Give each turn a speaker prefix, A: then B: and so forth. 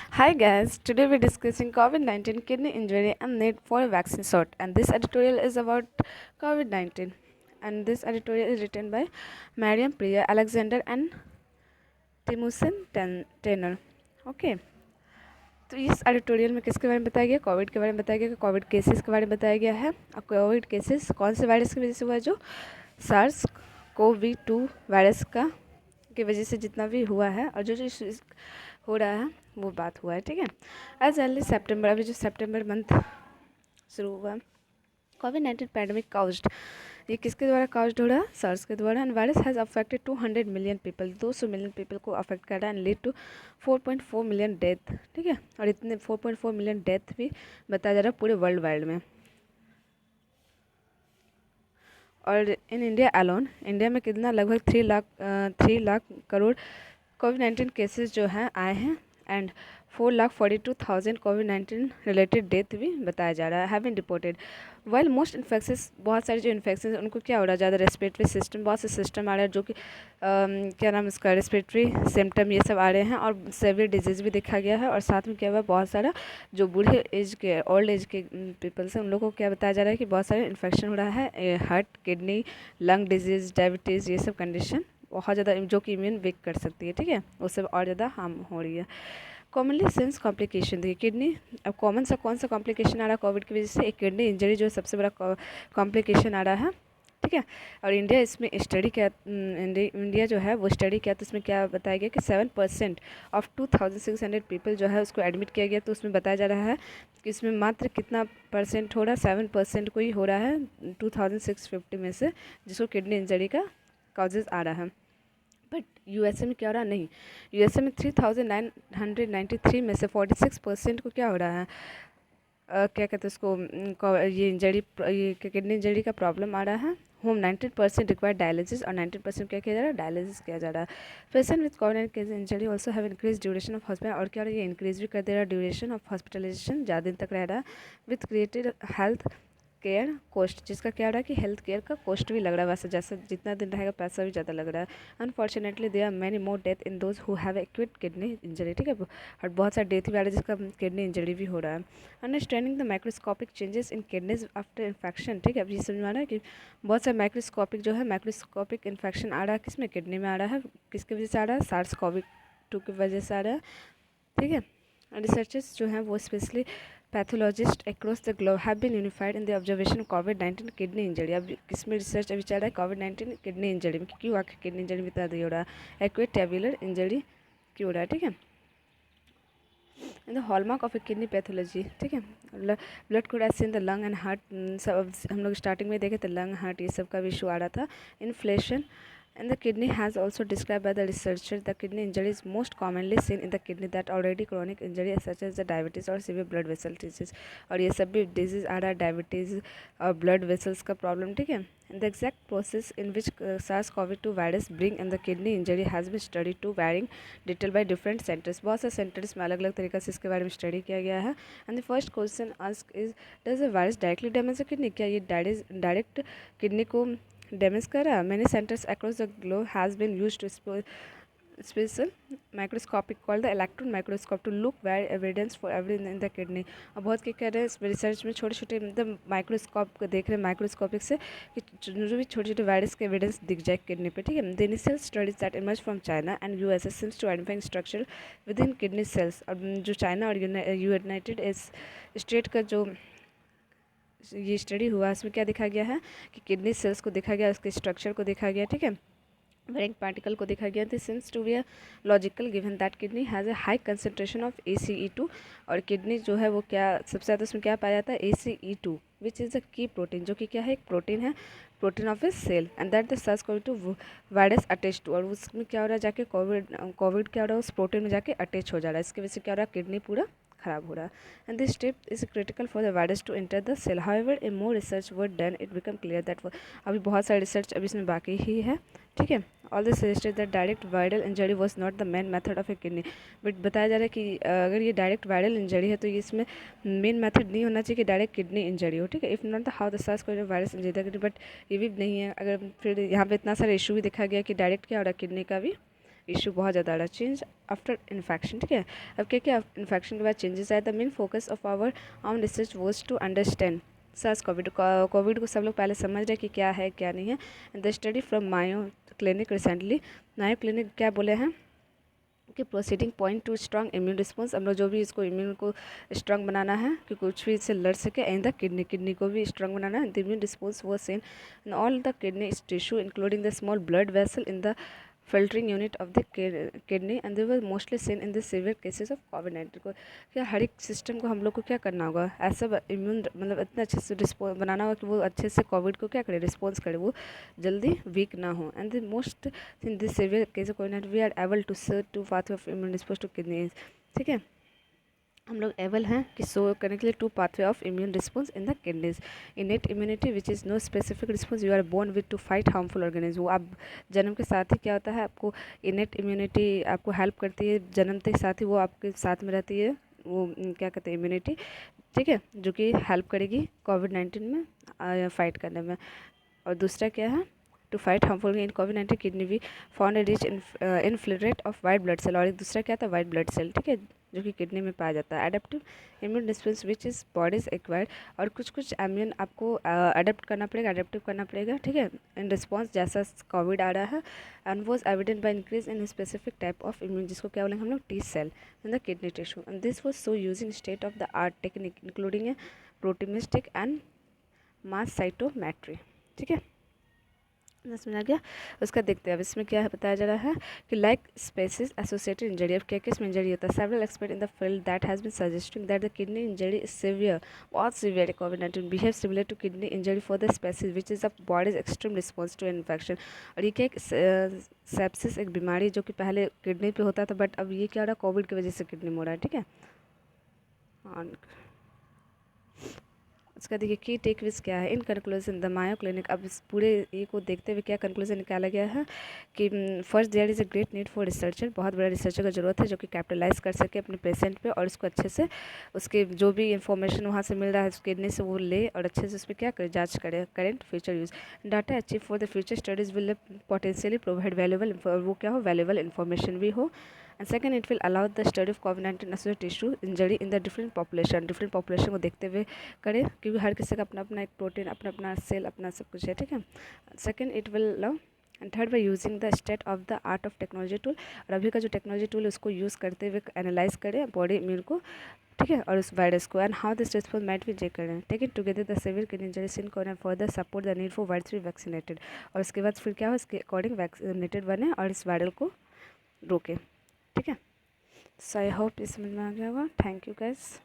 A: Hi guys, today we're discussing COVID-19 kidney injury and need for a vaccine shot, and this editorial is about COVID-19, and this editorial is written by Mariam Priya Alexander and Timusin Tanner. Okay तो इस editorial में किसके बारे में बताया गया? Covid के बारे में बताया गया कि कोविड केसेस के बारे में बताया गया है। और कोविड केसेस कौन से वायरस की वजह से हुआ है? जो सार्स कोवी 2 वायरस का की वजह से जितना भी हुआ है और जो हो रहा है वो बात हुआ है, ठीक है। एज अर्ली सितंबर, अभी जो सितंबर मंथ शुरू हुआ, COVID-19 पैंडमिक काउज्ड, ये किसके द्वारा काउज्ड हो रहा है? सार्स के द्वारा। And virus has affected 200 million people, 200 million people को अफेक्ट कर रहा है and lead to 4.4 million death, ठीक है। और इतने 4.4 मिलियन डेथ भी बताया जा रहा है पूरे वर्ल्ड वाइड में। और इन इंडिया अलोन, इंडिया में कितना लगभग 3 लाख करोड़ COVID-19 केसेस जो हैं आए हैं एंड 4,42,000 COVID-19 रिलेटेड डेथ भी बताया जा रहा है have been reported. While most infections, बहुत सारे जो इन्फेक्शन उनको क्या हो रहा है? ज़्यादा रेस्पिरेटरी सिस्टम, बहुत से सिस्टम आ रहा है जो कि क्या नाम इसका, रेस्पिरेटरी सिम्टम ये सब आ रहे हैं और सेवियर डिजीज़ भी देखा गया है। और साथ में क्या हुआ, बहुत सारा जो बूढ़े एज के, ओल्ड एज के पीपल्स हैं उन लोगों को क्या बताया जा रहा है कि बहुत सारे इन्फेक्शन हो रहा है, heart, kidney, lung disease, diabetes, ये सब कंडीशन बहुत ज़्यादा जो कि इम्यून वीक कर सकती है, ठीक है, उससे और ज़्यादा हार्म हो रही है। कॉमनली सेंस कॉम्प्लिकेशन, देखिए किडनी, अब कॉमन सा कौन सा कॉम्प्लिकेशन आ रहा है कोविड की वजह से? एक किडनी इंजरी जो है सबसे बड़ा कॉम्प्लिकेशन आ रहा है, ठीक है। और इंडिया इसमें स्टडी क्या, इंडिया जो है वो स्टडी किया तो उसमें क्या बताया गया कि 7% ऑफ 2,600 पीपल जो है उसको एडमिट किया गया। तो उसमें बताया जा रहा है कि इसमें मात्र कितना परसेंट हो रहा है? 7% को ही हो रहा है 2,650 में से जिसको किडनी इंजरी का काजेज आ रहा है। बट यूएसए में क्या हो रहा है? नहीं, यूएसए में 3,993 में से 46% को क्या हो रहा है? क्या कहते हैं उसको, ये इंजरी, ये किडनी इंजरी का प्रॉब्लम आ रहा है। होम 19% रिक्वायर डायलिसिस और 19% क्या किया जा रहा है? डायलिसिस किया जा रहा है। Patient with Covid injury also have increase duration of hospital, और क्या हो रहा है? ये इंक्रीज भी कर दे रहा है ड्यूरेशन ऑफ हॉस्पिटलाइजेशन, ज़्यादा दिन तक रह रहा है। With created health care cost, जिसका क्या हो रहा है कि हेल्थ केयर का कॉस्ट भी लग रहा है, वैसे जैसे जितना दिन रहेगा पैसा भी ज़्यादा लग रहा है। Unfortunately there are many more death in those who have acute kidney injury, ठीक है। और बहुत सारे डेथ भी आ रहा है जिसका किडनी इंजरी भी हो रहा है। Understanding the microscopic changes in kidneys after infection, ठीक है। अब ये समझ में आ रहा है कि बहुत सारे माइक्रोस्कोपिक जो है, माइक्रोस्कोपिक इन्फेक्शन आ रहा है, किसमें? किडनी में आ रहा है। किसकी वजह से आ रहा है? सार्स कोवी 2 की वजह से आ रहा है, ठीक है। रिसर्चर्स जो हैं वो specially pathologist across the globe have been unified in the observation of COVID-19 kidney injury. अब किसमें रिसर्च अभी चल रहा है? COVID-19 किडनी इंजरी में। क्यों आखिर किडनी इंजरी में इतना हो रहा है? एक्यूट टैब्यूलर इंजरी क्यों हो रहा है, ठीक है। In the hallmark of A kidney pathology, ठीक है। Blood code S in the lung and heart, सब हम लोग स्टार्टिंग में देखे थे, लंग, हार्ट, ये सब का भी इशू आ रहा था। Inflation and the kidney has also described by the researcher. The kidney injury is most commonly seen in the kidney that already chronic injury such as the diabetes or severe blood vessel disease, और ये सब भी disease आ रहा है, diabetes और blood vessels का problem, ठीक है। the exact process in which SARS-CoV-2 virus bring and the kidney injury has been studied to varying detail by different centers, बहुत से सेंटर्स में अलग अलग तरीके से इसके बारे में स्टडी किया गया है। And the first question ask is, does the virus directly damage the kidney, क्या ये डायरेक्ट किडनी को डैमेज कर रहा है? Many centres across the globe has been use to special microscopic called the electron microscope to look where evidence for every in the kidney. और बहुत क्या कह रहे हैं इस रिसर्च में, छोटे छोटे मतलब माइक्रोस्कोप को देख रहे हैं, माइक्रोस्कोपिक से कि जो भी छोटे छोटे वायरस के एविडेंस दिख जाए किडनी पे, ठीक है। The initial studies that emerge from China and USA seems to identifying structure with in kidney cells. और जो चाइना और यूनाइटेड स्टेट का जो ये स्टडी हुआ इसमें क्या देखा गया है कि किडनी सेल्स को देखा गया, उसके स्ट्रक्चर को देखा गया, ठीक है, वेरिंग पार्टिकल को देखा गया। This seems to be a logical given that kidney has a high concentration of ACE2, और किडनी जो है वो क्या सबसे ज़्यादा उसमें क्या पाया जाता है? ACE2 विच इज़ अ की प्रोटीन, जो कि क्या है? एक प्रोटीन है, protein of a cell, and that the SARS-CoV-2 virus attach to, और उसमें क्या हो रहा है? जाके कोविड क्या हो रहा है? उस प्रोटीन में जाके अटैच हो जा रहा है, इसकी वजह से क्या हो रहा है? किडनी पूरा खराब हो रहा है। And this step is critical for the virus to enter the cell, however a more research were done it become clear that, अभी बहुत सारे रिसर्च अभी इसमें बाकी ही है, ठीक है। All this suggested that direct viral injury was not the main method of A kidney, but बताया जा रहा है कि अगर ये डायरेक्ट वायरल इंजरी है तो ये इसमें मेन मेथड नहीं होना चाहिए कि डायरेक्ट किडनी इंजरी हो, ठीक है। If not the how the SARS-CoV virus injury the, but ये भी नहीं है। अगर फिर यहाँ पे इतना सारा इशू भी देखा गया कि डायरेक्ट क्या हो रहा है? किडनी का भी इशू बहुत ज़्यादा आ रहा है। चेंज आफ्टर इन्फेक्शन, ठीक है। अब क्या क्या इन्फेक्शन के बाद चेंजेस आए। The main focus of our on research was to understand SARS COVID को सब लोग पहले समझ रहे कि क्या है क्या नहीं है। The study from Mayo Clinic recently, Mayo Clinic क्या बोले हैं कि proceeding point to strong immune response, हम लोग जो भी इसको इम्यून को स्ट्रॉन्ग बनाना है कि कुछ भी इससे लड़ सके। एंड द किडनी को भी स्ट्रॉन्ग बनाना है। द इम्यून रिस्पॉन्स वो seen in all the kidney tissue including the small blood vessel in the filtering unit of the kidney and they were mostly seen in the severe cases of कोविड-19 को। क्या हर एक system को हम लोग को क्या करना होगा, ऐसा इम्यून मतलब इतना अच्छे से रिस्पॉन्स बनाना होगा कि वो अच्छे से कोविड को क्या करे, रिस्पॉन्स करे, वो जल्दी वीक ना हो। And the most in this severe case of कोविड-19 we are able to search two pathway of immune response to kidney, ठीक है। हम लोग एबल हैं कि शो करने के लिए two pathway of immune response in the kidneys. Innate immunity which is no specific response you are born with to fight harmful organism. वो आप जन्म के साथ ही क्या होता है, आपको इनेट इम्यूनिटी आपको हेल्प करती है, जन्मते साथ ही वो आपके साथ में रहती है, वो क्या कहते हैं इम्यूनिटी, ठीक है, जो कि हेल्प करेगी कोविड-19 में फाइट करने में। और दूसरा क्या है, टू फाइट हार्मफुल इन कोविड-19 kidney we found a rich infiltrate of white blood cell. और एक दूसरा क्या था, वाइट ब्लड सेल, ठीक है, जो कि किडनी में पाया जाता है। Adaptive immune response which is bodies acquired, और कुछ कुछ इम्यून आपको अडेप्ट करना पड़ेगा, अडेप्टिव करना पड़ेगा, ठीक है, इन रिस्पॉन्स जैसा कोविड आ रहा है। And was evident by increase in specific type of immune, जिसको क्या बोलेंगे हम लोग, T cell in the kidney tissue. And this was so using state of the art technique including a proteomistic and mass cytometry, ठीक है। समझ आ गया। उसका देखते हैं अब इसमें क्या है बताया जा रहा है कि लाइक स्पेसिस एसोसिएटेड इंजरी, अब क्या किस में इंजरी होता है। Several expert in the field that has been suggesting that the kidney injury is severe, बहुत सीवियर है कोविड-19, behave similar to kidney injury for the sepsis which is a body's extreme response to infection. और ये क्या एक sepsis एक बीमारी जो कि पहले किडनी पे होता था, बट अब ये क्या हो रहा है, कोविड की वजह से किडनी में हो रहा है, ठीक है। उसका देखिए की टेकअवेज क्या है। In conclusion the Mayo Clinic, अब इस पूरे ये को देखते हुए क्या कंक्लूजन निकाला गया है कि first there is a great need for researcher, बहुत बड़ा रिसर्चर का जरूरत है जो कि कैपिटलाइज कर सके अपने पेशेंट पे और उसको अच्छे से उसके जो भी इंफॉर्मेशन वहाँ से मिल रहा है उस किडनी से वो ले और अच्छे से उस पर क्या करे, जाँच करे current future use data achieve for the future studies will potentially provide valuable, वो क्या हो, वैल्यूबल इन्फॉर्मेशन भी हो। And second, it will allow the study of COVID-19 associated tissue injury in the different population को देखते हुए करें, क्योंकि हर किसी का अपना अपना एक प्रोटीन, अपना अपना सेल, अपना सब कुछ है, ठीक है। Second, it will allow and third by using the state of the art of technology tool, और अभी का जो टेक्नोलॉजी टूल है उसको यूज़ करते हुए एनालाइज करें बॉडी इम्यून को, ठीक है, और उस वायरस को। And how this response might be check करें, take it together the severe kidney injury in corona further support the need for virus be vaccinated, और उसके बाद फिर क्या हो, इसके अकॉर्डिंग वैक्सीनेटेड बने और इस वायरल को रोके, ठीक है। सो आई होप इस समझ में आ गया होगा। Thank you guys.